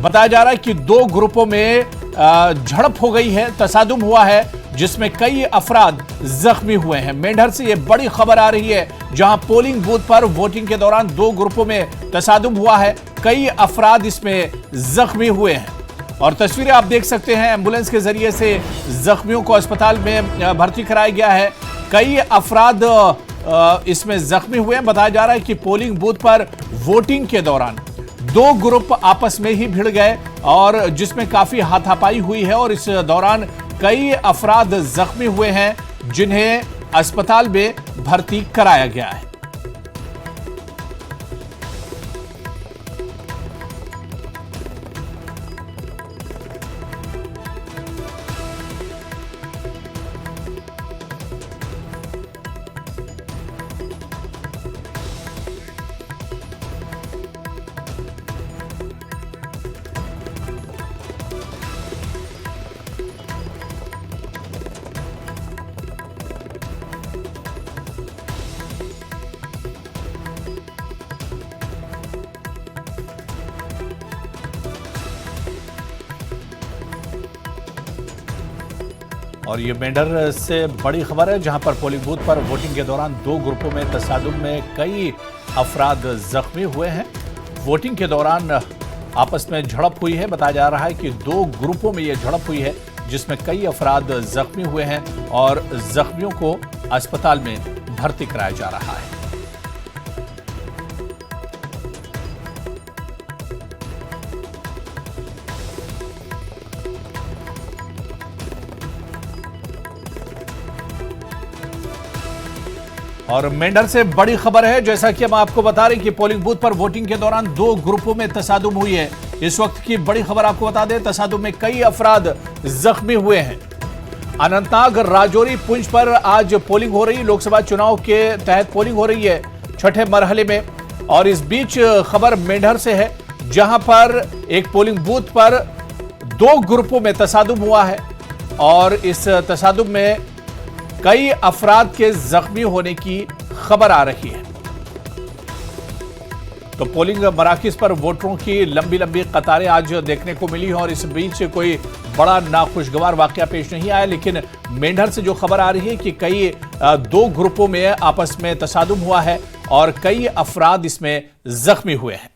बताया जा रहा है कि दो ग्रुपों में झड़प हो गई है, तसादुम हुआ है, जिसमें कई अफराद जख्मी हुए हैं। मेंढर से यह बड़ी खबर आ रही है, जहां पोलिंग बूथ पर वोटिंग के दौरान दो ग्रुपों में तसादुम हुआ है, कई अफराद इसमें जख्मी हुए हैं। और तस्वीरें आप देख सकते हैं, एम्बुलेंस के जरिए से जख्मियों को अस्पताल में भर्ती कराया गया है। कई अफराद इसमें जख्मी हुए हैं। बताया जा रहा है कि पोलिंग बूथ पर वोटिंग के दौरान दो ग्रुप आपस में ही भिड़ गए और जिसमें काफी हाथापाई हुई है और इस दौरान कई अफराद जख्मी हुए हैं, जिन्हें अस्पताल में भर्ती कराया गया है। और ये मेंढर से बड़ी खबर है, जहां पर पोलिंग बूथ पर वोटिंग के दौरान दो ग्रुपों में तसादुम में कई अफराद जख्मी हुए हैं। वोटिंग के दौरान आपस में झड़प हुई है। बताया जा रहा है कि दो ग्रुपों में यह झड़प हुई है, जिसमें कई अफराद जख्मी हुए हैं और जख्मियों को अस्पताल में भर्ती कराया जा रहा है। और मेंढर से बड़ी खबर है, जैसा कि हम आपको बता रहे हैं कि पोलिंग बूथ पर वोटिंग के दौरान दो ग्रुपों में तसादुम हुई है। इस वक्त की बड़ी खबर आपको बता दें, तसादुम में कई अफराद जख्मी हुए हैं। अनंतनाग, राजौरी, पुंछ पर आज पोलिंग हो रही है। लोकसभा चुनाव के तहत पोलिंग हो रही है छठे मरहले में। और इस बीच खबर मेंढर से है, जहां पर एक पोलिंग बूथ पर दो ग्रुपों में तसादुम हुआ है और इस तसादुम में कई अफराद के जख्मी होने की खबर आ रही है। तो पोलिंग मराकज पर वोटरों की लंबी लंबी कतारें आज देखने को मिली और इस बीच कोई बड़ा नाखुशगवार वाकया पेश नहीं आया, लेकिन मेंढर से जो खबर आ रही है कि कई दो ग्रुपों में आपस में तसादुम हुआ है और कई अफराद इसमें जख्मी हुए हैं।